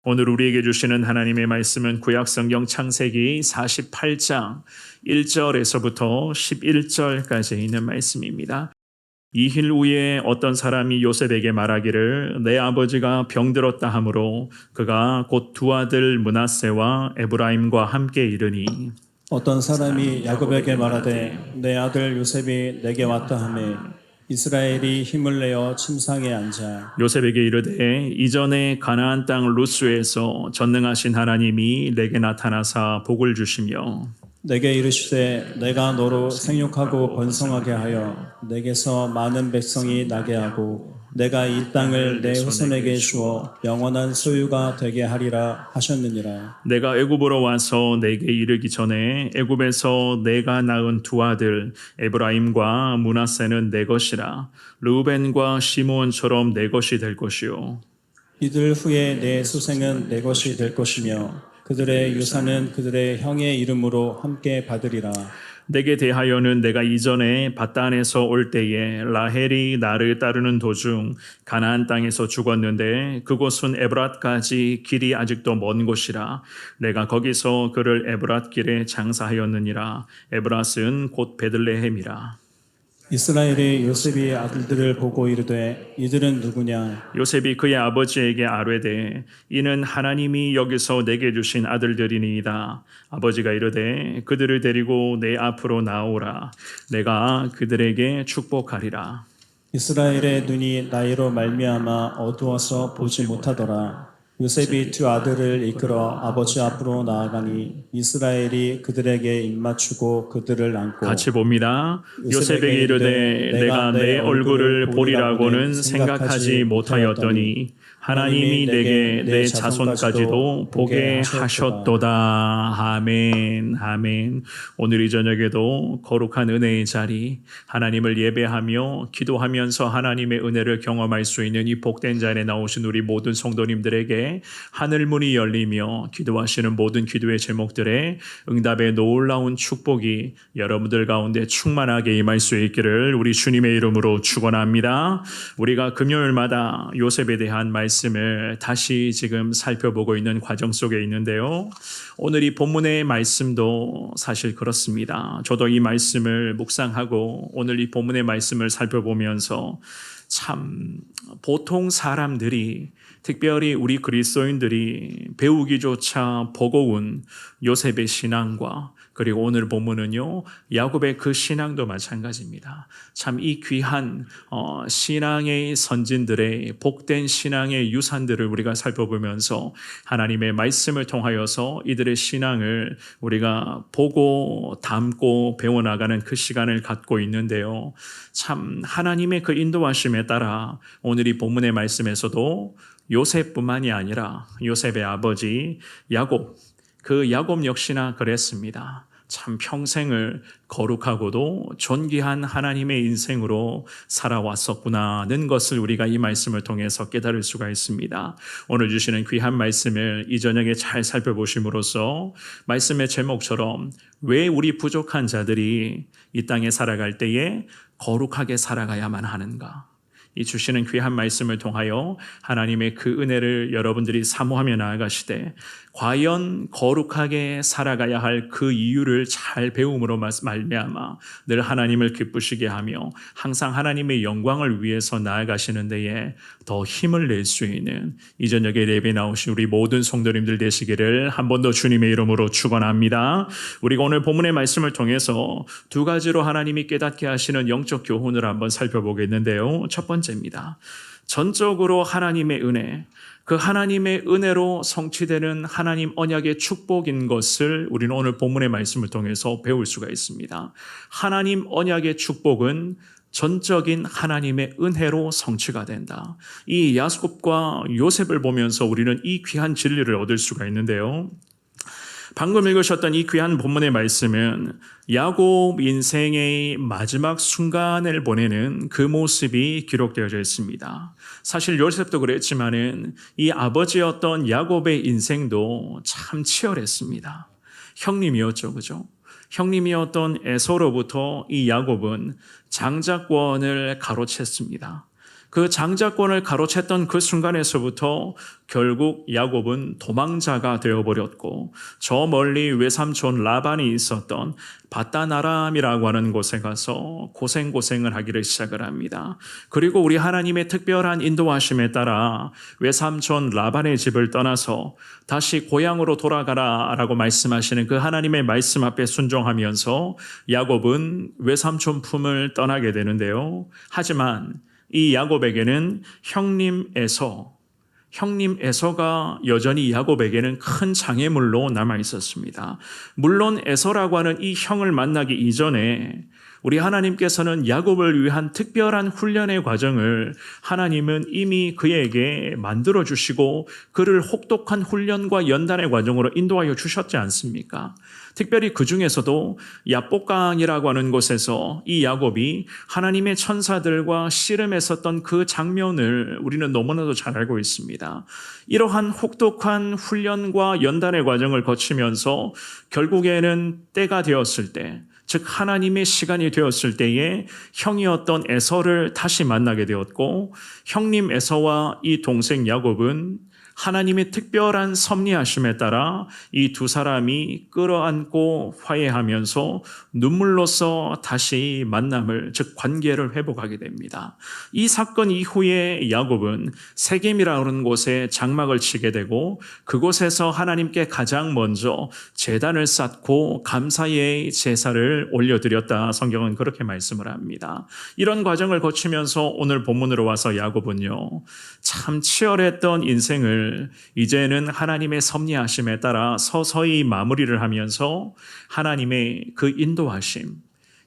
오늘 우리에게 주시는 하나님의 말씀은 구약성경 창세기 48장 1절에서부터 11절까지 있는 말씀입니다. 이힐 후에 어떤 사람이 요셉에게 말하기를 내 아버지가 병들었다 하므로 그가 곧 두 아들 므낫세와 에브라임과 함께 이르니 어떤 사람이 야곱에게 말하되 내 아들 요셉이 내게 왔다 하매 이스라엘이 힘을 내어 침상에 앉아 요셉에게 이르되 이전에 가나안 땅 루스에서 전능하신 하나님이 내게 나타나사 복을 주시며 내게 이르시되 내가 너로 생육하고 번성하게 하여 내게서 많은 백성이 나게 하고 내가 이 땅을 내 후손에게 주어 영원한 소유가 되게 하리라 하셨느니라. 내가 애굽으로 와서 내게 이르기 전에 애굽에서 내가 낳은 두 아들 에브라임과 므낫세는 내 것이라. 르우벤과 시므온처럼 내 것이 될 것이요 이들 후에 내 수생은 내 것이 될 것이며 그들의 유산은 그들의 형의 이름으로 함께 받으리라. 내게 대하여는 내가 이전에 밧단에서 올 때에 라헬이 나를 따르는 도중 가나안 땅에서 죽었는데 그곳은 에브랏까지 길이 아직도 먼 곳이라. 내가 거기서 그를 에브랏 길에 장사하였느니라. 에브랏은 곧 베들레헴이라. 이스라엘이 요셉이 아들들을 보고 이르되 이들은 누구냐? 요셉이 그의 아버지에게 아뢰되 이는 하나님이 여기서 내게 주신 아들들이니이다. 아버지가 이르되 그들을 데리고 내 앞으로 나오라. 내가 그들에게 축복하리라. 이스라엘의 눈이 나이로 말미암아 어두워서 보지 못하더라. 요셉이 두 아들을 이끌어 아버지 앞으로 나아가니 이스라엘이 그들에게 입맞추고 그들을 안고 같이 봅니다. 요셉에게 이르되 내가 내 얼굴을 보리라고는 생각하지 못하였더니 하나님이 내게 내 자손까지도 보게 하셨도다. 아멘. 아멘. 오늘 이 저녁에도 거룩한 은혜의 자리, 하나님을 예배하며 기도하면서 하나님의 은혜를 경험할 수 있는 이 복된 자리에 나오신 우리 모든 성도님들에게 하늘문이 열리며 기도하시는 모든 기도의 제목들에 응답의 놀라운 축복이 여러분들 가운데 충만하게 임할 수 있기를 우리 주님의 이름으로 축원합니다. 우리가 금요일마다 요셉에 대한 말씀을 다시 지금 살펴보고 있는 과정 속에 있는데요. 오늘 이 본문의 말씀도 사실 그렇습니다. 저도 이 말씀을 묵상하고 오늘 이 본문의 말씀을 살펴보면서 참 보통 사람들이 특별히 우리 그리스도인들이 배우기조차 버거운 요셉의 신앙과 그리고 오늘 본문은요 야곱의 그 신앙도 마찬가지입니다. 참 이 귀한 신앙의 선진들의 복된 신앙의 유산들을 우리가 살펴보면서 하나님의 말씀을 통하여서 이들의 신앙을 우리가 보고 담고 배워나가는 그 시간을 갖고 있는데요. 참 하나님의 그 인도하심에 따라 오늘 이 본문의 말씀에서도 요셉뿐만이 아니라 요셉의 아버지 야곱, 그 야곱 역시나 그랬습니다. 참 평생을 거룩하고도 존귀한 하나님의 인생으로 살아왔었구나는 것을 우리가 이 말씀을 통해서 깨달을 수가 있습니다. 오늘 주시는 귀한 말씀을 이 저녁에 잘 살펴보심으로써 말씀의 제목처럼 왜 우리 부족한 자들이 이 땅에 살아갈 때에 거룩하게 살아가야만 하는가? 이 주시는 귀한 말씀을 통하여 하나님의 그 은혜를 여러분들이 사모하며 나아가시되 과연 거룩하게 살아가야 할 그 이유를 잘 배움으로 말미암아 늘 하나님을 기쁘시게 하며 항상 하나님의 영광을 위해서 나아가시는 데에 더 힘을 낼 수 있는 이 저녁에 예배 나오신 우리 모든 성도님들 되시기를 한 번 더 주님의 이름으로 축원합니다. 우리가 오늘 본문의 말씀을 통해서 두 가지로 하나님이 깨닫게 하시는 영적 교훈을 한번 살펴보겠는데요. 첫 번째입니다. 전적으로 하나님의 은혜, 그 하나님의 은혜로 성취되는 하나님 언약의 축복인 것을 우리는 오늘 본문의 말씀을 통해서 배울 수가 있습니다. 하나님 언약의 축복은 전적인 하나님의 은혜로 성취가 된다. 이 야곱과 요셉을 보면서 우리는 이 귀한 진리를 얻을 수가 있는데요. 방금 읽으셨던 이 귀한 본문의 말씀은 야곱 인생의 마지막 순간을 보내는 그 모습이 기록되어져 있습니다. 사실 요셉도 그랬지만은 이 아버지였던 야곱의 인생도 참 치열했습니다. 형님이었죠, 그죠? 형님이었던 에서로부터 이 야곱은 장자권을 가로챘습니다. 그 장자권을 가로챘던 그 순간에서부터 결국 야곱은 도망자가 되어버렸고 저 멀리 외삼촌 라반이 있었던 바다나람이라고 하는 곳에 가서 고생을 하기를 시작을 합니다. 그리고 우리 하나님의 특별한 인도하심에 따라 외삼촌 라반의 집을 떠나서 다시 고향으로 돌아가라라고 말씀하시는 그 하나님의 말씀 앞에 순종하면서 야곱은 외삼촌 품을 떠나게 되는데요. 하지만 이 야곱에게는 형님 에서가 여전히 야곱에게는 큰 장애물로 남아 있었습니다. 물론 에서라고 하는 이 형을 만나기 이전에 우리 하나님께서는 야곱을 위한 특별한 훈련의 과정을 하나님은 이미 그에게 만들어 주시고 그를 혹독한 훈련과 연단의 과정으로 인도하여 주셨지 않습니까? 특별히 그 중에서도 야복강이라고 하는 곳에서 이 야곱이 하나님의 천사들과 씨름했었던 그 장면을 우리는 너무나도 잘 알고 있습니다. 이러한 혹독한 훈련과 연단의 과정을 거치면서 결국에는 때가 되었을 때, 즉 하나님의 시간이 되었을 때에 형이었던 에서를 다시 만나게 되었고 형님 에서와 이 동생 야곱은 하나님의 특별한 섭리하심에 따라 이 두 사람이 끌어안고 화해하면서 눈물로써 다시 만남을, 즉 관계를 회복하게 됩니다. 이 사건 이후에 야곱은 세겜이라고 하는 곳에 장막을 치게 되고 그곳에서 하나님께 가장 먼저 제단을 쌓고 감사의 제사를 올려드렸다. 성경은 그렇게 말씀을 합니다. 이런 과정을 거치면서 오늘 본문으로 와서 야곱은요, 참 치열했던 인생을 이제는 하나님의 섭리하심에 따라 서서히 마무리를 하면서 하나님의 그 인도하심,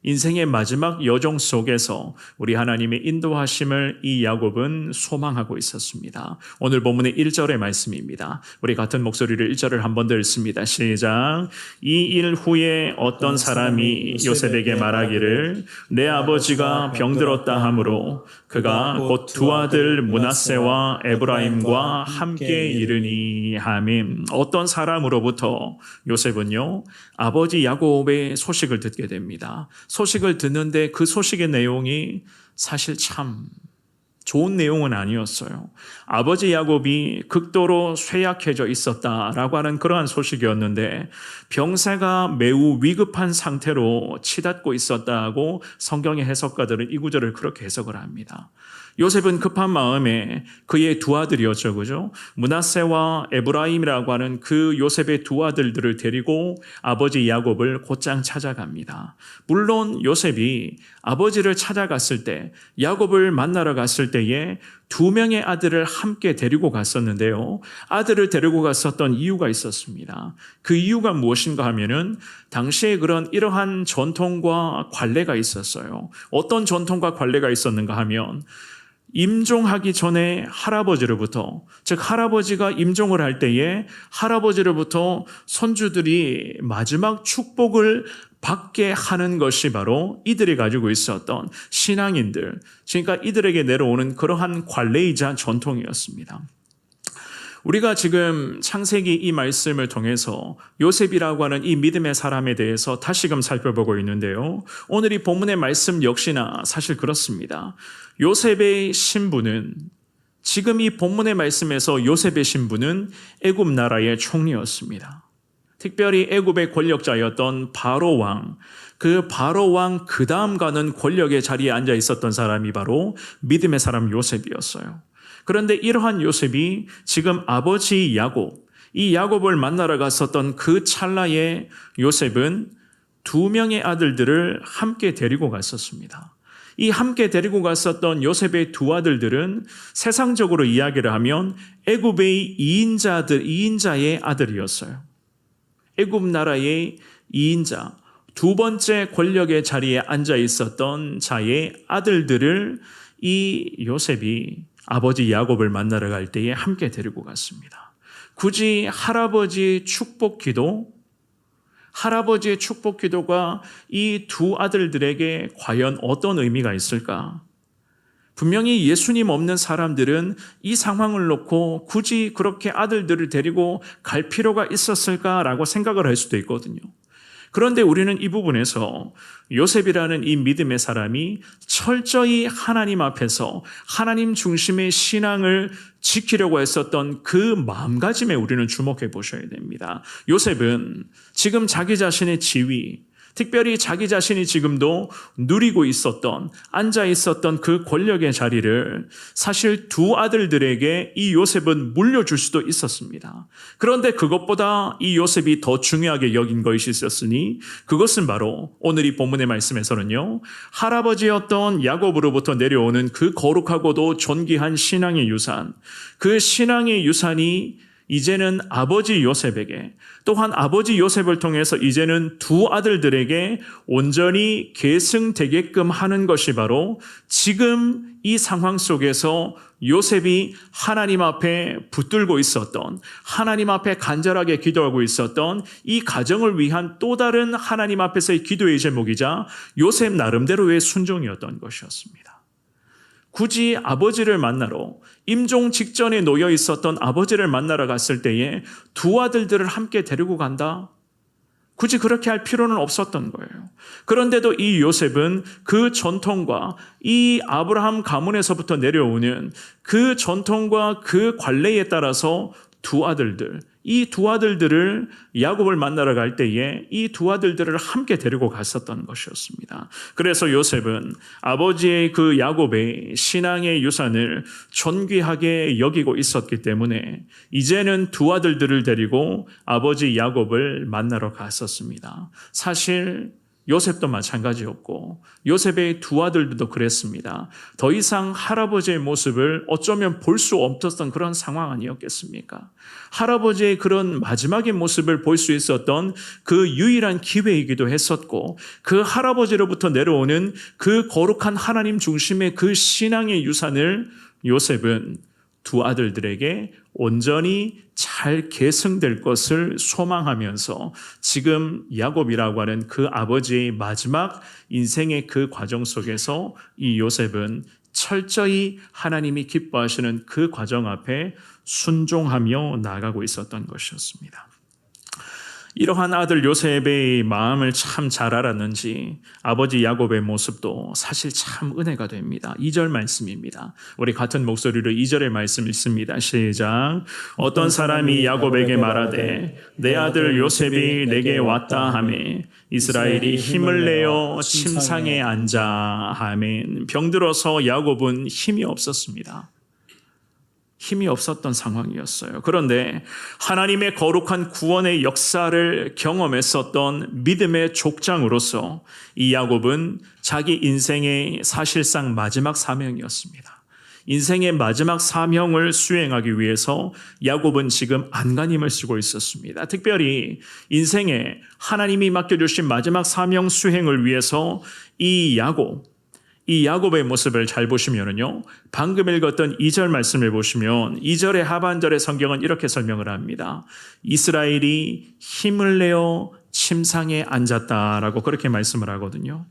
인생의 마지막 여정 속에서 우리 하나님의 인도하심을 이 야곱은 소망하고 있었습니다. 오늘 본문의 1절의 말씀입니다. 우리 같은 목소리를 1절을 한 번 더 읽습니다. 시작. 이 일 후에 어떤 사람이 요셉에게 말하기를 내 아버지가 병들었다 하므로 그가 곧 두 아들 므낫세와 에브라임과 함께 이르니. 아멘. 어떤 사람으로부터 요셉은요, 아버지 야곱의 소식을 듣게 됩니다. 소식을 듣는데 그 소식의 내용이 사실 참 좋은 내용은 아니었어요. 아버지 야곱이 극도로 쇠약해져 있었다라고 하는 그러한 소식이었는데 병세가 매우 위급한 상태로 치닫고 있었다고 성경의 해석가들은 이 구절을 그렇게 해석을 합니다. 요셉은 급한 마음에 그의 두 아들이었죠, 그죠? 므낫세와 에브라임이라고 하는 그 요셉의 두 아들들을 데리고 아버지 야곱을 곧장 찾아갑니다. 물론 요셉이 아버지를 찾아갔을 때, 야곱을 만나러 갔을 때에 두 명의 아들을 함께 데리고 갔었는데요. 아들을 데리고 갔었던 이유가 있었습니다. 그 이유가 무엇인가 하면은 당시에 이러한 전통과 관례가 있었어요. 어떤 전통과 관례가 있었는가 하면 임종하기 전에 할아버지로부터, 즉 할아버지가 임종을 할 때에 할아버지로부터 손주들이 마지막 축복을 받게 하는 것이 바로 이들이 가지고 있었던 신앙인들, 그러니까 이들에게 내려오는 그러한 관례이자 전통이었습니다. 우리가 지금 창세기 이 말씀을 통해서 요셉이라고 하는 이 믿음의 사람에 대해서 다시금 살펴보고 있는데요. 오늘 이 본문의 말씀 역시나 사실 그렇습니다. 요셉의 신분은, 지금 이 본문의 말씀에서 요셉의 신분은 애굽 나라의 총리였습니다. 특별히 애굽의 권력자였던 바로 왕, 그 바로 왕 그 다음 가는 권력의 자리에 앉아 있었던 사람이 바로 믿음의 사람 요셉이었어요. 그런데 이러한 요셉이 지금 아버지 야곱, 이 야곱을 만나러 갔었던 그 찰나에 요셉은 두 명의 아들들을 함께 데리고 갔었습니다. 이 함께 데리고 갔었던 요셉의 두 아들들은 세상적으로 이야기를 하면 애굽의 2인자의 아들이었어요. 애굽 나라의 2인자, 두 번째 권력의 자리에 앉아 있었던 자의 아들들을 이 요셉이 아버지 야곱을 만나러 갈 때에 함께 데리고 갔습니다. 굳이 할아버지의 축복 기도가 이 두 아들들에게 과연 어떤 의미가 있을까? 분명히 예수님 없는 사람들은 이 상황을 놓고 굳이 그렇게 아들들을 데리고 갈 필요가 있었을까라고 생각을 할 수도 있거든요. 그런데 우리는 이 부분에서 요셉이라는 이 믿음의 사람이 철저히 하나님 앞에서 하나님 중심의 신앙을 지키려고 했었던 그 마음가짐에 우리는 주목해 보셔야 됩니다. 요셉은 지금 자기 자신의 지위, 특별히 자기 자신이 지금도 누리고 있었던, 앉아 있었던 그 권력의 자리를 사실 두 아들들에게 이 요셉은 물려줄 수도 있었습니다. 그런데 그것보다 이 요셉이 더 중요하게 여긴 것이 있었으니 그것은 바로 오늘 이 본문의 말씀에서는요, 할아버지였던 야곱으로부터 내려오는 그 거룩하고도 존귀한 신앙의 유산, 그 신앙의 유산이 이제는 아버지 요셉에게, 또한 아버지 요셉을 통해서 이제는 두 아들들에게 온전히 계승되게끔 하는 것이 바로 지금 이 상황 속에서 요셉이 하나님 앞에 붙들고 있었던, 하나님 앞에 간절하게 기도하고 있었던 이 가정을 위한 또 다른 하나님 앞에서의 기도의 제목이자 요셉 나름대로의 순종이었던 것이었습니다. 굳이 아버지를 만나러, 임종 직전에 놓여 있었던 아버지를 만나러 갔을 때에 두 아들들을 함께 데리고 간다? 굳이 그렇게 할 필요는 없었던 거예요. 그런데도 이 요셉은 그 전통과 이 아브라함 가문에서부터 내려오는 그 전통과 그 관례에 따라서 이 두 아들들을 야곱을 만나러 갈 때에 이 두 아들들을 함께 데리고 갔었던 것이었습니다. 그래서 요셉은 아버지의 그 야곱의 신앙의 유산을 존귀하게 여기고 있었기 때문에 이제는 두 아들들을 데리고 아버지 야곱을 만나러 갔었습니다. 사실 요셉도 마찬가지였고 요셉의 두 아들들도 그랬습니다. 더 이상 할아버지의 모습을 어쩌면 볼 수 없었던 그런 상황 아니었겠습니까? 할아버지의 그런 마지막의 모습을 볼 수 있었던 그 유일한 기회이기도 했었고 그 할아버지로부터 내려오는 그 거룩한 하나님 중심의 그 신앙의 유산을 요셉은 두 아들들에게 온전히 잘 계승될 것을 소망하면서 지금 야곱이라고 하는 그 아버지의 마지막 인생의 그 과정 속에서 이 요셉은 철저히 하나님이 기뻐하시는 그 과정 앞에 순종하며 나아가고 있었던 것이었습니다. 이러한 아들 요셉의 마음을 참 잘 알았는지 아버지 야곱의 모습도 사실 참 은혜가 됩니다. 2절 말씀입니다. 우리 같은 목소리로 2절의 말씀 읽습니다. 시작. 어떤 사람이 야곱에게 말하되 내 아들 요셉이 내게 왔다 하매 이스라엘이 힘을 내어 침상에 앉아 하면 병들어서 야곱은 힘이 없었습니다. 힘이 없었던 상황이었어요. 그런데 하나님의 거룩한 구원의 역사를 경험했었던 믿음의 족장으로서 이 야곱은 자기 인생의 사실상 마지막 사명이었습니다. 인생의 마지막 사명을 수행하기 위해서 야곱은 지금 안간힘을 쓰고 있었습니다. 특별히 인생에 하나님이 맡겨주신 마지막 사명 수행을 위해서 이 야곱의 모습을 잘 보시면은요, 방금 읽었던 2절 말씀을 보시면 2절의 하반절의 성경은 이렇게 설명을 합니다. 이스라엘이 힘을 내어 침상에 앉았다라고 그렇게 말씀을 하거든요.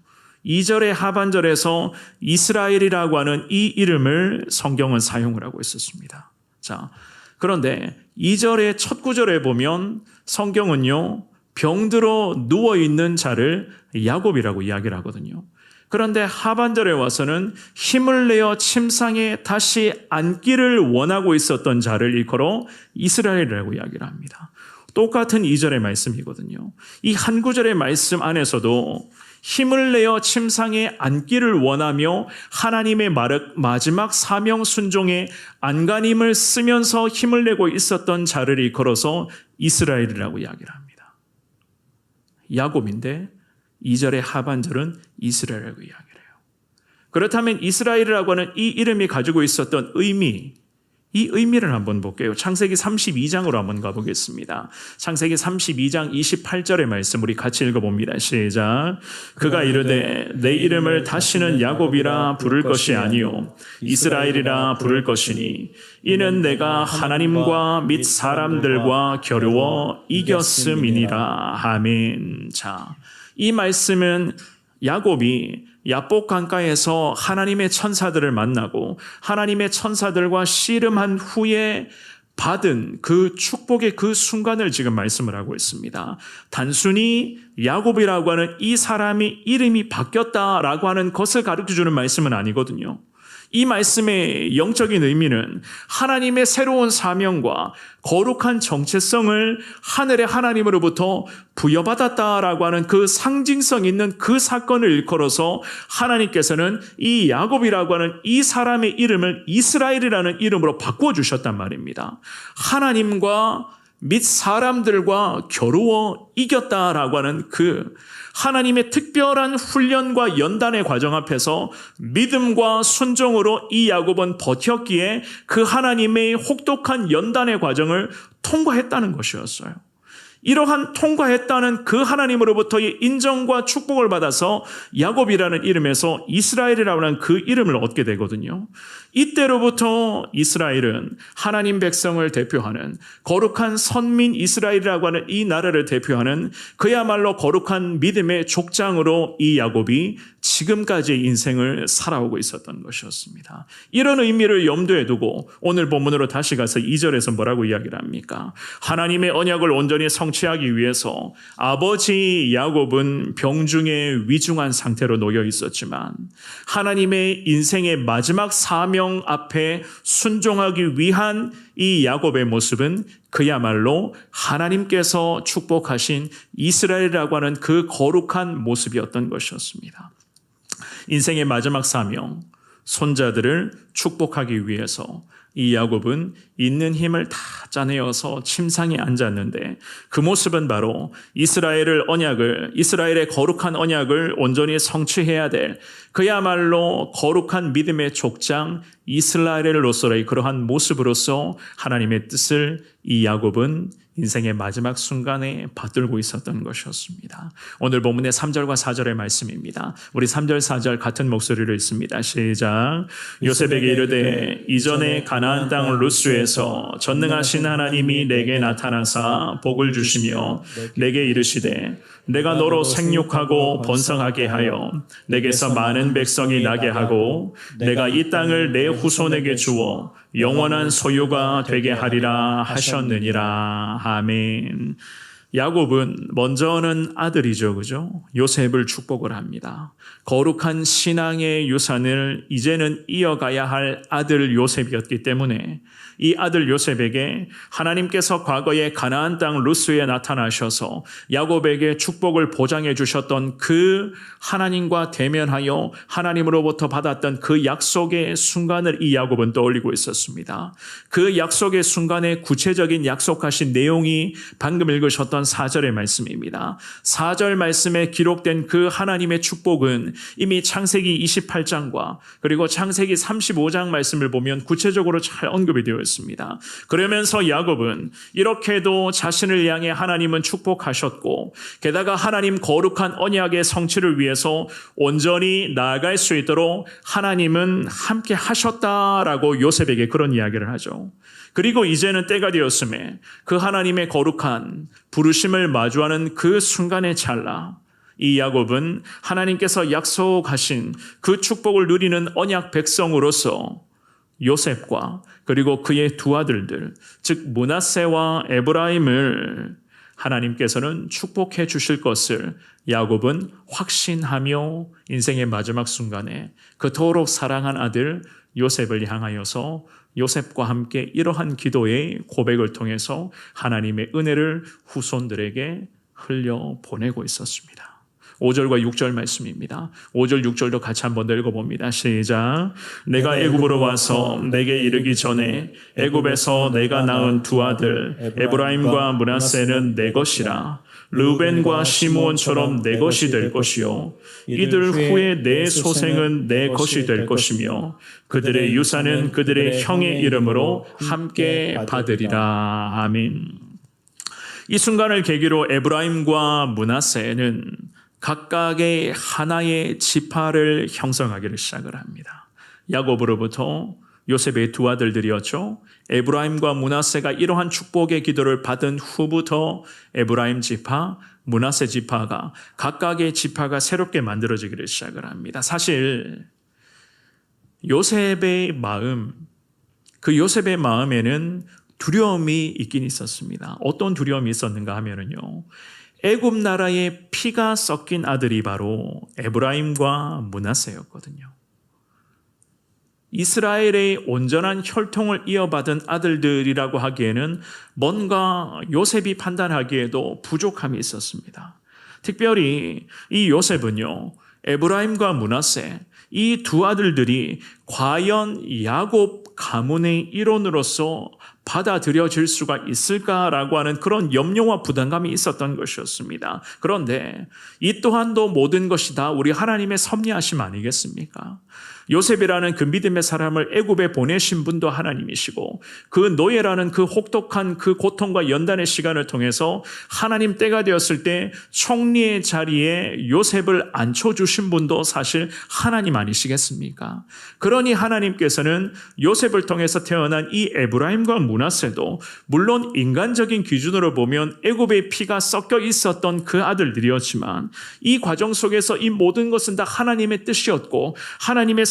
2절의 하반절에서 이스라엘이라고 하는 이 이름을 성경은 사용을 하고 있었습니다. 자, 그런데 2절의 첫 구절에 보면 성경은요, 병들어 누워있는 자를 야곱이라고 이야기를 하거든요. 그런데 하반절에 와서는 힘을 내어 침상에 다시 앉기를 원하고 있었던 자를 일컬어 이스라엘이라고 이야기를 합니다. 똑같은 2절의 말씀이거든요. 이 한 구절의 말씀 안에서도 힘을 내어 침상에 앉기를 원하며 하나님의 마지막 사명 순종에 안간힘을 쓰면서 힘을 내고 있었던 자를 일컬어서 이스라엘이라고 이야기를 합니다. 야곱인데 2절의 하반절은 이스라엘이라고 이야기를 해요. 그렇다면 이스라엘이라고 하는 이 이름이 가지고 있었던 의미, 이 의미를 한번 볼게요. 창세기 32장으로 한번 가보겠습니다. 창세기 32장 28절의 말씀 우리 같이 읽어봅니다. 시작. 그가 이르되 내 이름을 다시는 야곱이라 부를 것이 아니요 이스라엘이라 부를 것이니 이는 내가 하나님과 및 사람들과 겨루어 이겼음이니라. 아멘. 자, 이 말씀은 야곱이 야복 강가에서 하나님의 천사들을 만나고 하나님의 천사들과 씨름한 후에 받은 그 축복의 그 순간을 지금 말씀을 하고 있습니다. 단순히 야곱이라고 하는 이 사람이 이름이 바뀌었다라고 하는 것을 가르쳐주는 말씀은 아니거든요. 이 말씀의 영적인 의미는 하나님의 새로운 사명과 거룩한 정체성을 하늘의 하나님으로부터 부여받았다라고 하는 그 상징성 있는 그 사건을 일컬어서 하나님께서는 이 야곱이라고 하는 이 사람의 이름을 이스라엘이라는 이름으로 바꾸어 주셨단 말입니다. 하나님과 및 사람들과 겨루어 이겼다라고 하는 그 하나님의 특별한 훈련과 연단의 과정 앞에서 믿음과 순종으로 이 야곱은 버텼기에 그 하나님의 혹독한 연단의 과정을 통과했다는 것이었어요. 이러한 통과했다는 그 하나님으로부터의 인정과 축복을 받아서 야곱이라는 이름에서 이스라엘이라고 하는 그 이름을 얻게 되거든요. 이때로부터 이스라엘은 하나님 백성을 대표하는 거룩한 선민 이스라엘이라고 하는 이 나라를 대표하는 그야말로 거룩한 믿음의 족장으로 이 야곱이 지금까지의 인생을 살아오고 있었던 것이었습니다. 이런 의미를 염두에 두고 오늘 본문으로 다시 가서 2절에서 뭐라고 이야기를 합니까? 하나님의 언약을 온전히 성취하기 위해서 아버지 야곱은 병중에 위중한 상태로 놓여 있었지만 하나님의 인생의 마지막 사명 앞에 순종하기 위한 이 야곱의 모습은 그야말로 하나님께서 축복하신 이스라엘이라고 하는 그 거룩한 모습이었던 것이었습니다. 인생의 마지막 사명, 손자들을 축복하기 위해서 이 야곱은 있는 힘을 다 짜내어서 침상에 앉았는데 그 모습은 바로 이스라엘의 거룩한 언약을 온전히 성취해야 될 그야말로 거룩한 믿음의 족장 이스라엘로서의 그러한 모습으로서 하나님의 뜻을 이 야곱은 인생의 마지막 순간에 받들고 있었던 것이었습니다. 오늘 본문의 3절과 4절의 말씀입니다. 우리 3절 4절 같은 목소리로 읽습니다. 시작. 요셉에게 이르되 이전에 가나안 땅 루스에서 전능하신 하나님이 내게 나타나사 복을 주시며 내게 이르시되 내가 너로 생육하고 번성하게 하여 내게서 많은 백성이 나게 하고 내가 이 땅을 내 후손에게 주어 영원한 소유가 되게 하리라 하셨느니라. 아멘. 야곱은 먼저는 아들이죠, 그죠? 요셉을 축복을 합니다. 거룩한 신앙의 유산을 이제는 이어가야 할 아들 요셉이었기 때문에 이 아들 요셉에게 하나님께서 과거에 가나안 땅 루스에 나타나셔서 야곱에게 축복을 보장해 주셨던 그 하나님과 대면하여 하나님으로부터 받았던 그 약속의 순간을 이 야곱은 떠올리고 있었습니다. 그 약속의 순간에 구체적인 약속하신 내용이 방금 읽으셨던 4절의 말씀입니다. 4절 말씀에 기록된 그 하나님의 축복은 이미 창세기 28장과 그리고 창세기 35장 말씀을 보면 구체적으로 잘 언급이 되어 있습니다. 그러면서 야곱은 이렇게도 자신을 향해 하나님은 축복하셨고 게다가 하나님 거룩한 언약의 성취를 위해서 온전히 나아갈 수 있도록 하나님은 함께 하셨다라고 요셉에게 그런 이야기를 하죠. 그리고 이제는 때가 되었음에 그 하나님의 거룩한 부르심을 마주하는 그 순간에 찰나 이 야곱은 하나님께서 약속하신 그 축복을 누리는 언약 백성으로서 요셉과 그리고 그의 두 아들들, 즉 므낫세와 에브라임을 하나님께서는 축복해 주실 것을 야곱은 확신하며 인생의 마지막 순간에 그토록 사랑한 아들 요셉을 향하여서 요셉과 함께 이러한 기도의 고백을 통해서 하나님의 은혜를 후손들에게 흘려보내고 있었습니다. 5절과 6절 말씀입니다. 5절 6절도 같이 한번 더 읽어봅니다. 시작. 내가 애굽으로 와서 내게 이르기 전에 애굽에서 내가 낳은 두 아들 에브라임과 므낫세는 내 것이라. 르벤과 시므온처럼 내 것이 될 것이요 이들 후에 내 소생은 내 것이 될 것이며 그들의 유산은 그들의 형의 이름으로 함께 받으리라. 아멘. 이 순간을 계기로 에브라임과 므낫세는 각각의 하나의 지파를 형성하기를 시작을 합니다. 야곱으로부터 요셉의 두 아들들이었죠. 에브라임과 므낫세가 이러한 축복의 기도를 받은 후부터 에브라임 지파, 므낫세 지파가 각각의 지파가 새롭게 만들어지기를 시작을 합니다. 사실 요셉의 마음, 그 요셉의 마음에는 두려움이 있긴 있었습니다. 어떤 두려움이 있었는가 하면은요, 애굽 나라의 피가 섞인 아들이 바로 에브라임과 므낫세였거든요. 이스라엘의 온전한 혈통을 이어받은 아들들이라고 하기에는 뭔가 요셉이 판단하기에도 부족함이 있었습니다. 특별히 이 요셉은요, 에브라임과 므낫세 이 두 아들들이 과연 야곱 가문의 일원으로서 받아들여질 수가 있을까라고 하는 그런 염려와 부담감이 있었던 것이었습니다. 그런데 이 또한도 모든 것이 다 우리 하나님의 섭리하심 아니겠습니까? 요셉이라는 그 믿음의 사람을 애굽에 보내신 분도 하나님이시고 그 노예라는 그 혹독한 그 고통과 연단의 시간을 통해서 하나님 때가 되었을 때 총리의 자리에 요셉을 앉혀주신 분도 사실 하나님 아니시겠습니까? 그러니 하나님께서는 요셉을 통해서 태어난 이 에브라임과 므낫세도 물론 인간적인 기준으로 보면 애굽의 피가 섞여 있었던 그 아들들이었지만 이 과정 속에서 이 모든 것은 다 하나님의 뜻이었고 하나님의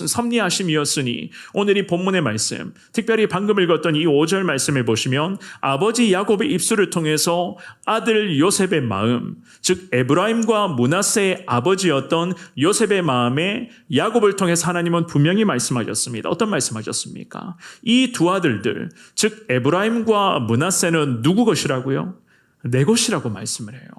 섭리하심이었으니 오늘 이 본문의 말씀, 특별히 방금 읽었던 이 5절 말씀을 보시면 아버지 야곱의 입술을 통해서 아들 요셉의 마음, 즉 에브라임과 므낫세의 아버지였던 요셉의 마음에 야곱을 통해서 하나님은 분명히 말씀하셨습니다. 어떤 말씀하셨습니까? 이 두 아들들, 즉 에브라임과 므낫세는 누구 것이라고요? 내 것이라고 말씀을 해요.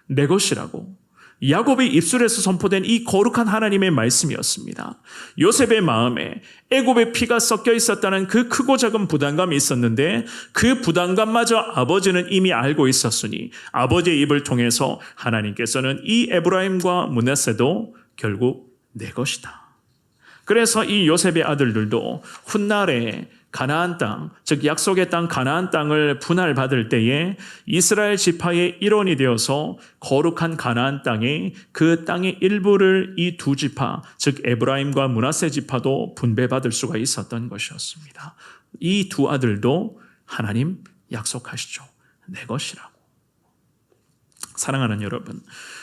내 것이라고. 야곱의 입술에서 선포된 이 거룩한 하나님의 말씀이었습니다. 요셉의 마음에 애굽의 피가 섞여 있었다는 그 크고 작은 부담감이 있었는데 그 부담감마저 아버지는 이미 알고 있었으니 아버지의 입을 통해서 하나님께서는 이 에브라임과 므낫세도 결국 내 것이다. 그래서 이 요셉의 아들들도 훗날에 가나안 땅, 즉 약속의 땅 가나안 땅을 분할받을 때에 이스라엘 지파의 일원이 되어서 거룩한 가나안 땅에 그 땅의 일부를 이 두 지파, 즉 에브라임과 므낫세 지파도 분배받을 수가 있었던 것이었습니다. 이 두 아들도 하나님 약속하시죠. 내 것이라고. 사랑하는 여러분,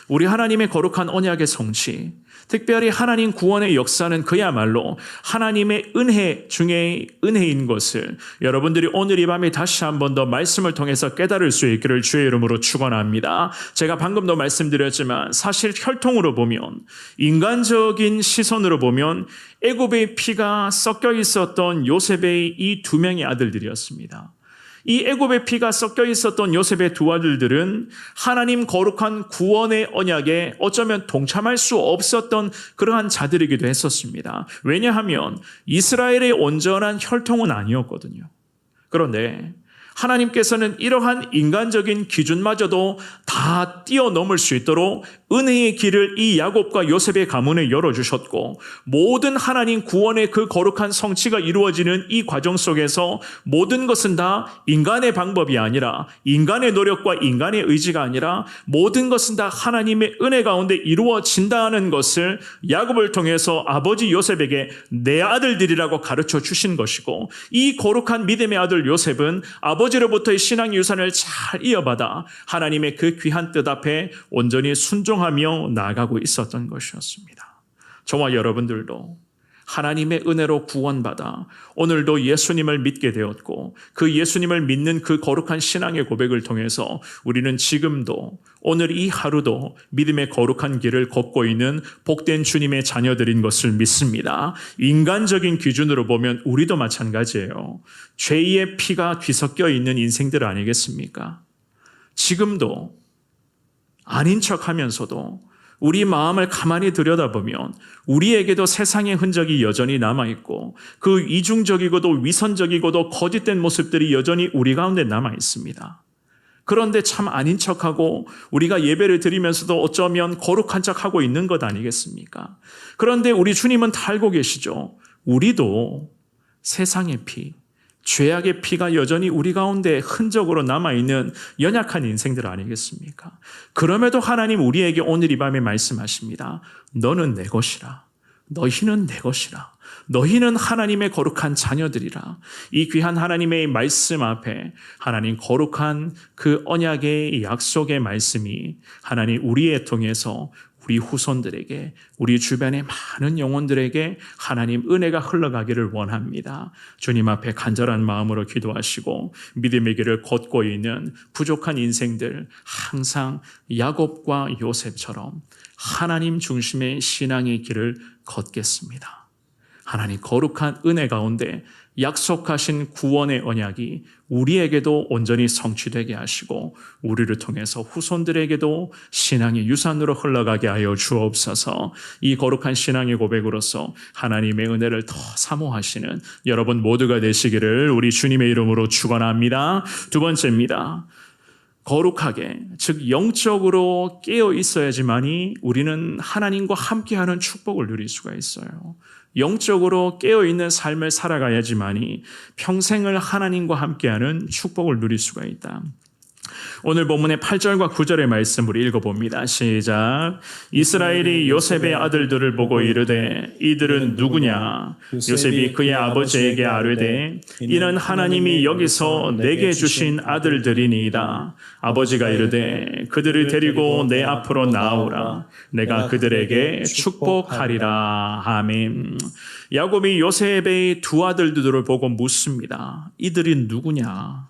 우리 하나님의 거룩한 언약의 성취, 특별히 하나님 구원의 역사는 그야말로 하나님의 은혜 중에 은혜인 것을 여러분들이 오늘 이 밤에 다시 한 번 더 말씀을 통해서 깨달을 수 있기를 주의 이름으로 축원합니다. 제가 방금도 말씀드렸지만 사실 혈통으로 보면, 인간적인 시선으로 보면 애굽의 피가 섞여 있었던 요셉의 이 두 명의 아들들이었습니다. 이 애굽의 피가 섞여 있었던 요셉의 두 아들들은 하나님 거룩한 구원의 언약에 어쩌면 동참할 수 없었던 그러한 자들이기도 했었습니다. 왜냐하면 이스라엘의 온전한 혈통은 아니었거든요. 그런데 하나님께서는 이러한 인간적인 기준마저도 다 뛰어넘을 수 있도록 은혜의 길을 이 야곱과 요셉의 가문에 열어주셨고, 모든 하나님 구원의 그 거룩한 성취가 이루어지는 이 과정 속에서 모든 것은 다 인간의 방법이 아니라, 인간의 노력과 인간의 의지가 아니라 모든 것은 다 하나님의 은혜 가운데 이루어진다는 것을 야곱을 통해서 아버지 요셉에게 내 아들들이라고 가르쳐 주신 것이고, 이 거룩한 믿음의 아들 요셉은 아버지로부터의 신앙 유산을 잘 이어받아 하나님의 그 귀한 뜻 앞에 온전히 순종하며 나아가고 있었던 것이었습니다. 저와 여러분들도 하나님의 은혜로 구원받아 오늘도 예수님을 믿게 되었고, 그 예수님을 믿는 그 거룩한 신앙의 고백을 통해서 우리는 지금도 오늘 이 하루도 믿음의 거룩한 길을 걷고 있는 복된 주님의 자녀들인 것을 믿습니다. 인간적인 기준으로 보면 우리도 마찬가지예요. 죄의 피가 뒤섞여 있는 인생들 아니겠습니까? 지금도 아닌 척하면서도 우리 마음을 가만히 들여다보면 우리에게도 세상의 흔적이 여전히 남아있고, 그 이중적이고도 위선적이고도 거짓된 모습들이 여전히 우리 가운데 남아있습니다. 그런데 참 아닌 척하고 우리가 예배를 드리면서도 어쩌면 거룩한 척하고 있는 것 아니겠습니까? 그런데 우리 주님은 다 알고 계시죠. 우리도 세상의 피, 죄악의 피가 여전히 우리 가운데 흔적으로 남아있는 연약한 인생들 아니겠습니까? 그럼에도 하나님 우리에게 오늘 이 밤에 말씀하십니다. 너는 내 것이라. 너희는 내 것이라. 너희는 하나님의 거룩한 자녀들이라. 이 귀한 하나님의 말씀 앞에 하나님 거룩한 그 언약의 약속의 말씀이 하나님 우리에 통해서 우리 후손들에게, 우리 주변의 많은 영혼들에게 하나님 은혜가 흘러가기를 원합니다. 주님 앞에 간절한 마음으로 기도하시고 믿음의 길을 걷고 있는 부족한 인생들, 항상 야곱과 요셉처럼 하나님 중심의 신앙의 길을 걷겠습니다. 하나님 거룩한 은혜 가운데 약속하신 구원의 언약이 우리에게도 온전히 성취되게 하시고 우리를 통해서 후손들에게도 신앙의 유산으로 흘러가게 하여 주옵소서. 이 거룩한 신앙의 고백으로서 하나님의 은혜를 더 사모하시는 여러분 모두가 되시기를 우리 주님의 이름으로 축원합니다. 두 번째입니다. 거룩하게, 즉 영적으로 깨어 있어야지만이 우리는 하나님과 함께하는 축복을 누릴 수가 있어요. 영적으로 깨어있는 삶을 살아가야지만이 평생을 하나님과 함께하는 축복을 누릴 수가 있다. 오늘 본문의 8절과 9절의 말씀을 읽어봅니다. 시작. 이스라엘이 요셉의 아들들을 보고 이르되 이들은 누구냐? 요셉이 그의 아버지에게 아뢰되 이는 하나님이 여기서 내게 주신 아들들이니이다. 아버지가 이르되 그들을 데리고 내 앞으로 나오라. 내가 그들에게 축복하리라. 아멘. 야곱이 요셉의 두 아들들을 보고 묻습니다. 이들이 누구냐?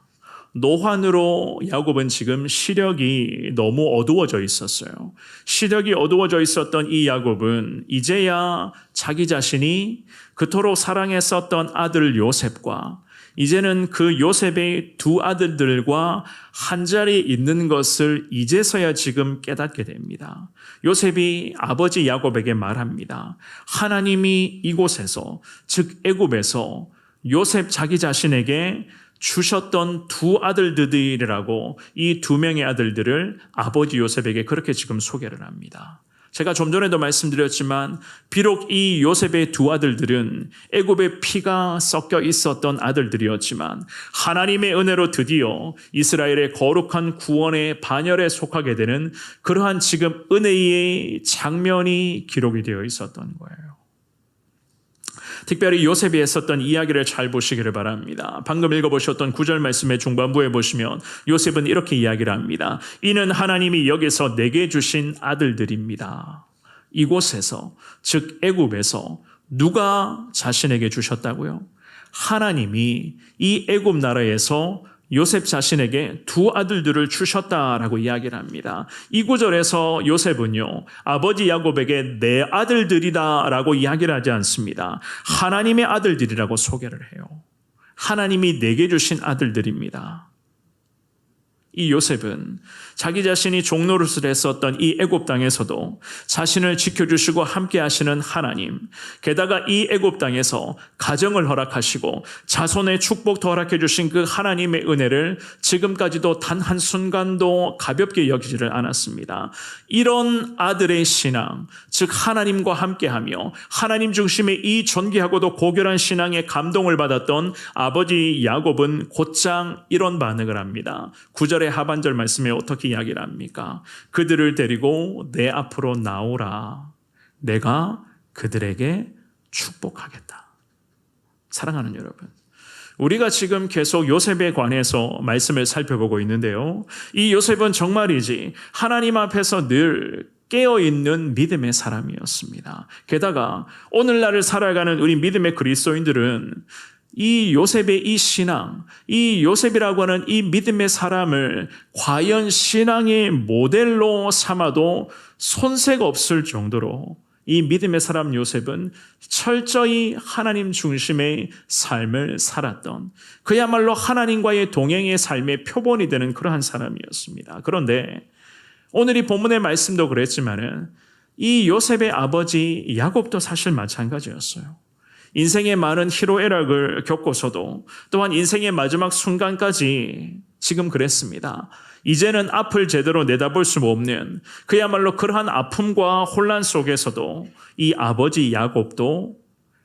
노환으로 야곱은 지금 시력이 너무 어두워져 있었어요. 시력이 어두워져 있었던 이 야곱은 이제야 자기 자신이 그토록 사랑했었던 아들 요셉과 이제는 그 요셉의 두 아들들과 한자리에 있는 것을 이제서야 지금 깨닫게 됩니다. 요셉이 아버지 야곱에게 말합니다. 하나님이 이곳에서, 즉 애굽에서 요셉 자기 자신에게 주셨던 두 아들들이라고 이 두 명의 아들들을 아버지 요셉에게 그렇게 지금 소개를 합니다. 제가 좀 전에도 말씀드렸지만 비록 이 요셉의 두 아들들은 애굽의 피가 섞여 있었던 아들들이었지만 하나님의 은혜로 드디어 이스라엘의 거룩한 구원의 반열에 속하게 되는 그러한 지금 은혜의 장면이 기록이 되어 있었던 거예요. 특별히 요셉이 했었던 이야기를 잘 보시기를 바랍니다. 방금 읽어보셨던 9절 말씀의 중반부에 보시면 요셉은 이렇게 이야기를 합니다. 이는 하나님이 여기서 내게 주신 아들들입니다. 이곳에서, 즉 애굽에서 누가 자신에게 주셨다고요? 하나님이 이 애굽 나라에서 요셉 자신에게 두 아들들을 주셨다라고 이야기를 합니다. 이 구절에서 요셉은요, 아버지 야곱에게 내 아들들이다라고 이야기를 하지 않습니다. 하나님의 아들들이라고 소개를 해요. 하나님이 내게 주신 아들들입니다. 이 요셉은 자기 자신이 종노릇을 했었던 이 애굽 땅에서도 자신을 지켜주시고 함께 하시는 하나님, 게다가 이 애굽 땅에서 가정을 허락하시고 자손의 축복도 허락해 주신 그 하나님의 은혜를 지금까지도 단 한순간도 가볍게 여기지를 않았습니다. 이런 아들의 신앙, 즉 하나님과 함께하며 하나님 중심의 이 존귀하고도 고결한 신앙에 감동을 받았던 아버지 야곱은 곧장 이런 반응을 합니다. 9절의 하반절 말씀에 어떻게 이야기를 합니까? 그들을 데리고 내 앞으로 나오라. 내가 그들에게 축복하겠다. 사랑하는 여러분, 우리가 지금 계속 요셉에 관해서 말씀을 살펴보고 있는데요. 이 요셉은 정말이지 하나님 앞에서 늘 깨어있는 믿음의 사람이었습니다. 게다가 오늘날을 살아가는 우리 믿음의 그리스도인들은 이 요셉의 이 신앙, 이 요셉이라고 하는 이 믿음의 사람을 과연 신앙의 모델로 삼아도 손색 없을 정도로 이 믿음의 사람 요셉은 철저히 하나님 중심의 삶을 살았던, 그야말로 하나님과의 동행의 삶의 표본이 되는 그러한 사람이었습니다. 그런데 오늘 이 본문의 말씀도 그랬지만은 이 요셉의 아버지 야곱도 사실 마찬가지였어요. 인생의 많은 희로애락을 겪고서도 또한 인생의 마지막 순간까지 지금 그랬습니다. 이제는 앞을 제대로 내다볼 수 없는 그야말로 그러한 아픔과 혼란 속에서도 이 아버지 야곱도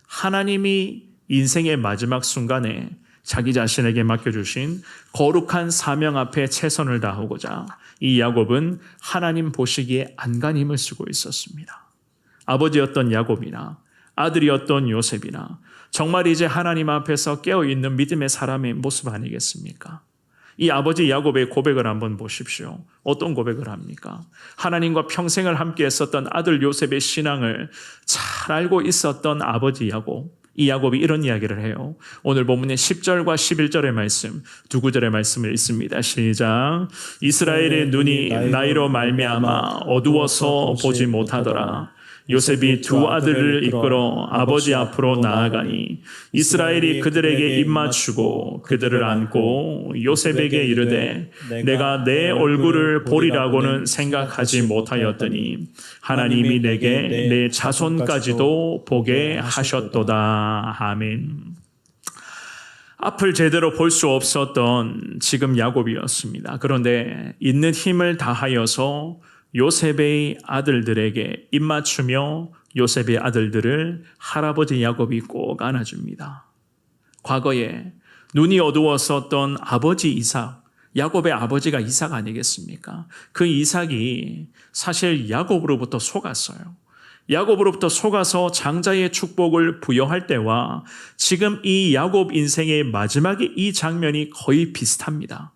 하나님이 인생의 마지막 순간에 자기 자신에게 맡겨주신 거룩한 사명 앞에 최선을 다하고자 이 야곱은 하나님 보시기에 안간힘을 쓰고 있었습니다. 아버지였던 야곱이나 아들이었던 요셉이나 정말 이제 하나님 앞에서 깨어있는 믿음의 사람의 모습 아니겠습니까? 이 아버지 야곱의 고백을 한번 보십시오. 어떤 고백을 합니까? 하나님과 평생을 함께 했었던 아들 요셉의 신앙을 잘 알고 있었던 아버지 야곱. 이 야곱이 이런 이야기를 해요. 오늘 본문의 10절과 11절의 말씀, 두 구절의 말씀을 읽습니다. 시작. 이스라엘의 눈이 나이로 말미암아 어두워서 보지 못하더라. 요셉이 두 아들을 이끌어 아버지 앞으로 나아가니 이스라엘이 그들에게 입맞추고 그들을 안고 요셉에게 이르되 내가 내 얼굴을 보리라고는 생각하지 못하였더니 하나님이 내게 내 자손까지도 보게 하셨도다. 아멘. 앞을 제대로 볼 수 없었던 지금 야곱이었습니다. 그런데 있는 힘을 다하여서 요셉의 아들들에게 입맞추며 요셉의 아들들을 할아버지 야곱이 꼭 안아줍니다. 과거에 눈이 어두웠었던 아버지 이삭, 야곱의 아버지가 이삭 아니겠습니까? 그 이삭이 사실 야곱으로부터 속았어요. 야곱으로부터 속아서 장자의 축복을 부여할 때와 지금 이 야곱 인생의 마지막에 이 장면이 거의 비슷합니다.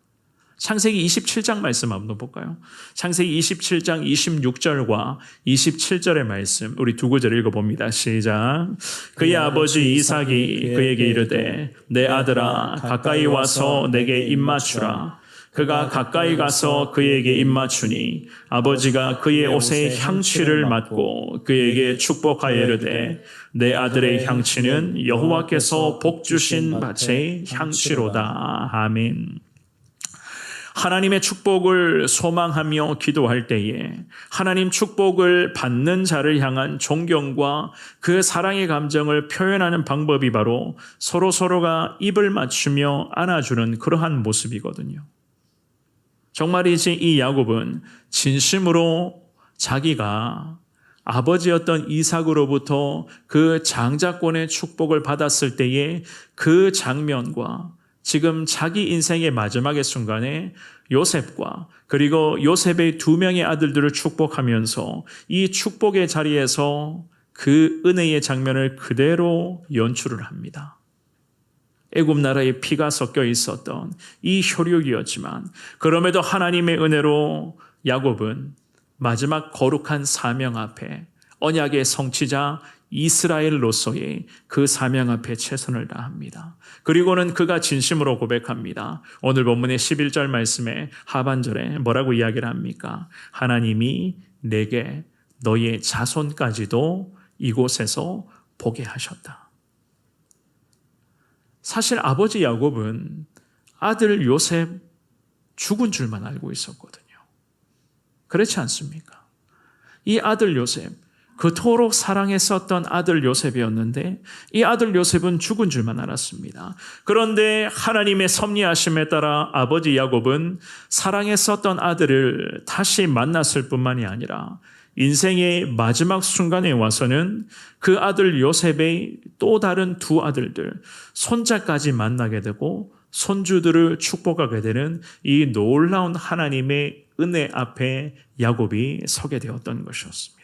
창세기 27장 말씀 한번 볼까요? 창세기 27장 26절과 27절의 말씀 우리 두 구절 읽어봅니다. 시작. 그의 아버지 이삭이 그에게 이르되 내 아들아 가까이 와서 내게 입맞추라. 그가 가까이 가서 그에게 입맞추니 아버지가 그의 옷에 향취를 맡고 그에게 축복하여 이르되 내 아들의 향취는 여호와께서 복 주신 밭의 향취로다. 아멘. 하나님의 축복을 소망하며 기도할 때에 하나님 축복을 받는 자를 향한 존경과 그 사랑의 감정을 표현하는 방법이 바로 서로가 입을 맞추며 안아주는 그러한 모습이거든요. 정말이지 이 야곱은 진심으로 자기가 아버지였던 이삭으로부터 그 장자권의 축복을 받았을 때의 그 장면과 지금 자기 인생의 마지막의 순간에 요셉과 그리고 요셉의 두 명의 아들들을 축복하면서 이 축복의 자리에서 그 은혜의 장면을 그대로 연출을 합니다. 애굽 나라에 피가 섞여 있었던 이 혈육이었지만 그럼에도 하나님의 은혜로 야곱은 마지막 거룩한 사명 앞에 언약의 성취자 이스라엘로서의 그 사명 앞에 최선을 다합니다. 그리고는 그가 진심으로 고백합니다. 오늘 본문의 11절 말씀의 하반절에 뭐라고 이야기를 합니까? 하나님이 내게 너의 자손까지도 이곳에서 보게 하셨다. 사실 아버지 야곱은 아들 요셉 죽은 줄만 알고 있었거든요. 그렇지 않습니까? 이 아들 요셉, 그토록 사랑했었던 아들 요셉이었는데 이 아들 요셉은 죽은 줄만 알았습니다. 그런데 하나님의 섭리하심에 따라 아버지 야곱은 사랑했었던 아들을 다시 만났을 뿐만이 아니라 인생의 마지막 순간에 와서는 그 아들 요셉의 또 다른 두 아들들, 손자까지 만나게 되고 손주들을 축복하게 되는 이 놀라운 하나님의 은혜 앞에 야곱이 서게 되었던 것이었습니다.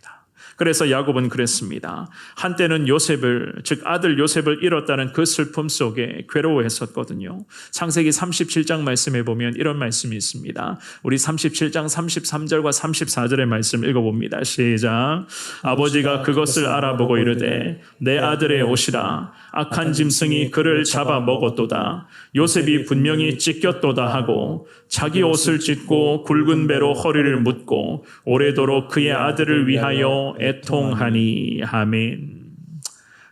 그래서 야곱은 그랬습니다. 한때는 요셉을, 즉 아들 요셉을 잃었다는 그 슬픔 속에 괴로워했었거든요. 창세기 37장 말씀에 보면 이런 말씀이 있습니다. 우리 37장 33절과 34절의 말씀 읽어봅니다. 시작. 아버지가 그것을 알아보고 이르되 내 아들의 옷이라 악한 짐승이 그를 잡아 먹었도다. 요셉이 분명히 찢겼도다 하고 자기 옷을 찢고 굵은 배로 허리를 묶고 오래도록 그의 아들을 위하여 애통하니. 아멘.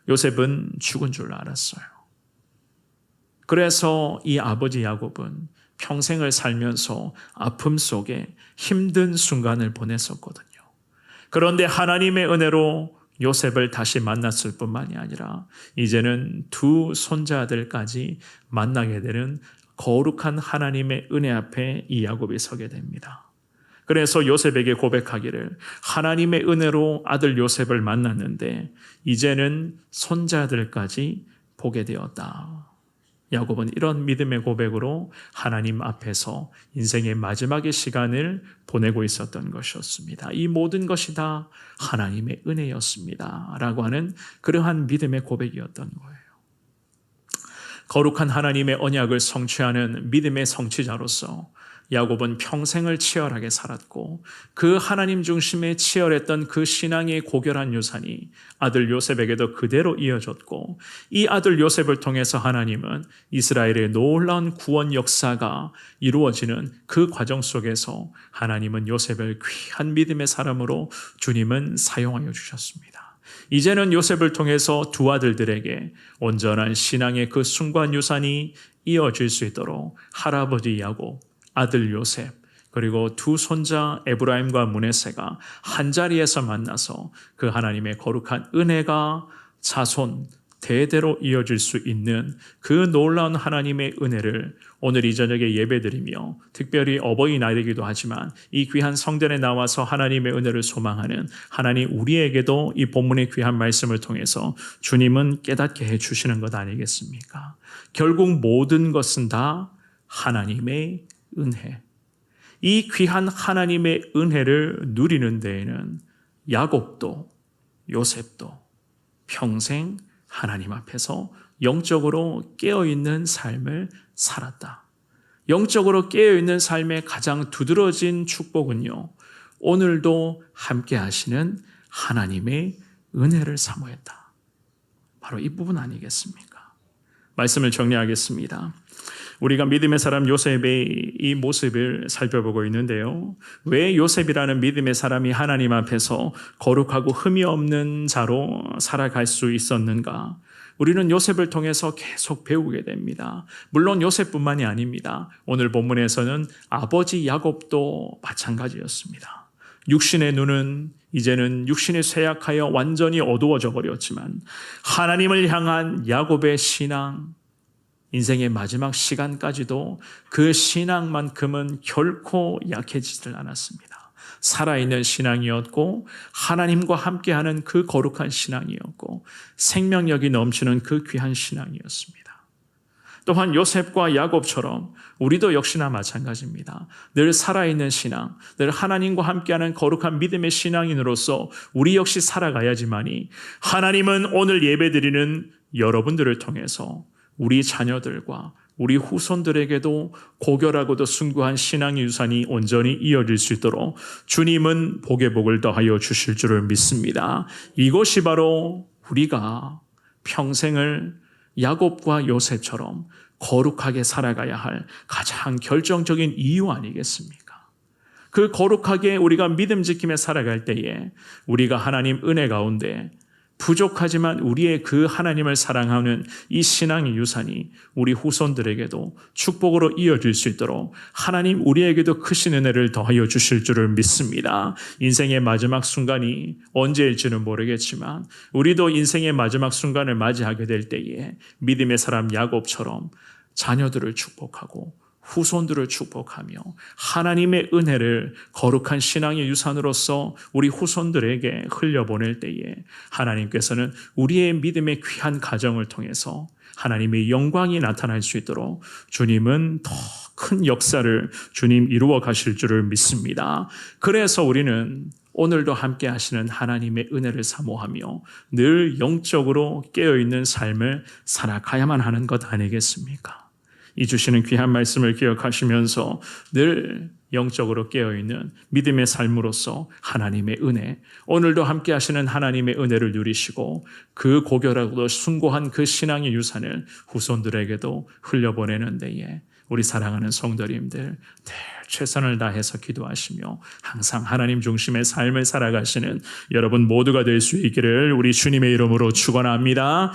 요셉은 죽은 줄 알았어요. 그래서 이 아버지 야곱은 평생을 살면서 아픔 속에 힘든 순간을 보냈었거든요. 그런데 하나님의 은혜로 요셉을 다시 만났을 뿐만이 아니라 이제는 두 손자들까지 만나게 되는 거룩한 하나님의 은혜 앞에 이 야곱이 서게 됩니다. 그래서 요셉에게 고백하기를 하나님의 은혜로 아들 요셉을 만났는데 이제는 손자들까지 보게 되었다. 야곱은 이런 믿음의 고백으로 하나님 앞에서 인생의 마지막의 시간을 보내고 있었던 것이었습니다. 이 모든 것이 다 하나님의 은혜였습니다. 라고 하는 그러한 믿음의 고백이었던 거예요. 거룩한 하나님의 언약을 성취하는 믿음의 성취자로서 야곱은 평생을 치열하게 살았고 그 하나님 중심에 치열했던 그 신앙의 고결한 유산이 아들 요셉에게도 그대로 이어졌고 이 아들 요셉을 통해서 하나님은 이스라엘의 놀라운 구원 역사가 이루어지는 그 과정 속에서 하나님은 요셉을 귀한 믿음의 사람으로 주님은 사용하여 주셨습니다. 이제는 요셉을 통해서 두 아들들에게 온전한 신앙의 그 숭고한 유산이 이어질 수 있도록 할아버지 야곱, 아들 요셉, 그리고 두 손자 에브라임과 므낫세가 한자리에서 만나서 그 하나님의 거룩한 은혜가 자손 대대로 이어질 수 있는 그 놀라운 하나님의 은혜를 오늘 이 저녁에 예배드리며 특별히 어버이날이기도 하지만 이 귀한 성전에 나와서 하나님의 은혜를 소망하는 하나님 우리에게도 이 본문의 귀한 말씀을 통해서 주님은 깨닫게 해주시는 것 아니겠습니까? 결국 모든 것은 다 하나님의 은혜. 이 귀한 하나님의 은혜를 누리는 데에는 야곱도 요셉도 평생 하나님 앞에서 영적으로 깨어있는 삶을 살았다. 영적으로 깨어있는 삶의 가장 두드러진 축복은요, 오늘도 함께 하시는 하나님의 은혜를 사모했다. 바로 이 부분 아니겠습니까? 말씀을 정리하겠습니다. 우리가 믿음의 사람 요셉의 이 모습을 살펴보고 있는데요. 왜 요셉이라는 믿음의 사람이 하나님 앞에서 거룩하고 흠이 없는 자로 살아갈 수 있었는가? 우리는 요셉을 통해서 계속 배우게 됩니다. 물론 요셉뿐만이 아닙니다. 오늘 본문에서는 아버지 야곱도 마찬가지였습니다. 육신의 눈은 이제는 육신이 쇠약하여 완전히 어두워져 버렸지만 하나님을 향한 야곱의 신앙, 인생의 마지막 시간까지도 그 신앙만큼은 결코 약해지질 않았습니다. 살아있는 신앙이었고 하나님과 함께하는 그 거룩한 신앙이었고 생명력이 넘치는 그 귀한 신앙이었습니다. 또한 요셉과 야곱처럼 우리도 역시나 마찬가지입니다. 늘 살아있는 신앙, 늘 하나님과 함께하는 거룩한 믿음의 신앙인으로서 우리 역시 살아가야지만이 하나님은 오늘 예배드리는 여러분들을 통해서 우리 자녀들과 우리 후손들에게도 고결하고도 숭고한 신앙의 유산이 온전히 이어질 수 있도록 주님은 복의 복을 더하여 주실 줄을 믿습니다. 이것이 바로 우리가 평생을 야곱과 요셉처럼 거룩하게 살아가야 할 가장 결정적인 이유 아니겠습니까? 그 거룩하게 우리가 믿음 지킴에 살아갈 때에 우리가 하나님 은혜 가운데 부족하지만 우리의 그 하나님을 사랑하는 이 신앙의 유산이 우리 후손들에게도 축복으로 이어질 수 있도록 하나님 우리에게도 크신 은혜를 더하여 주실 줄을 믿습니다. 인생의 마지막 순간이 언제일지는 모르겠지만 우리도 인생의 마지막 순간을 맞이하게 될 때에 믿음의 사람 야곱처럼 자녀들을 축복하고 후손들을 축복하며 하나님의 은혜를 거룩한 신앙의 유산으로서 우리 후손들에게 흘려보낼 때에 하나님께서는 우리의 믿음의 귀한 가정을 통해서 하나님의 영광이 나타날 수 있도록 주님은 더 큰 역사를 주님 이루어 가실 줄을 믿습니다. 그래서 우리는 오늘도 함께 하시는 하나님의 은혜를 사모하며 늘 영적으로 깨어있는 삶을 살아가야만 하는 것 아니겠습니까? 이 주시는 귀한 말씀을 기억하시면서 늘 영적으로 깨어있는 믿음의 삶으로서 하나님의 은혜, 오늘도 함께 하시는 하나님의 은혜를 누리시고 그 고결하고도 숭고한 그 신앙의 유산을 후손들에게도 흘려보내는 데에 우리 사랑하는 성도님들 늘 최선을 다해서 기도하시며 항상 하나님 중심의 삶을 살아가시는 여러분 모두가 될 수 있기를 우리 주님의 이름으로 축원합니다.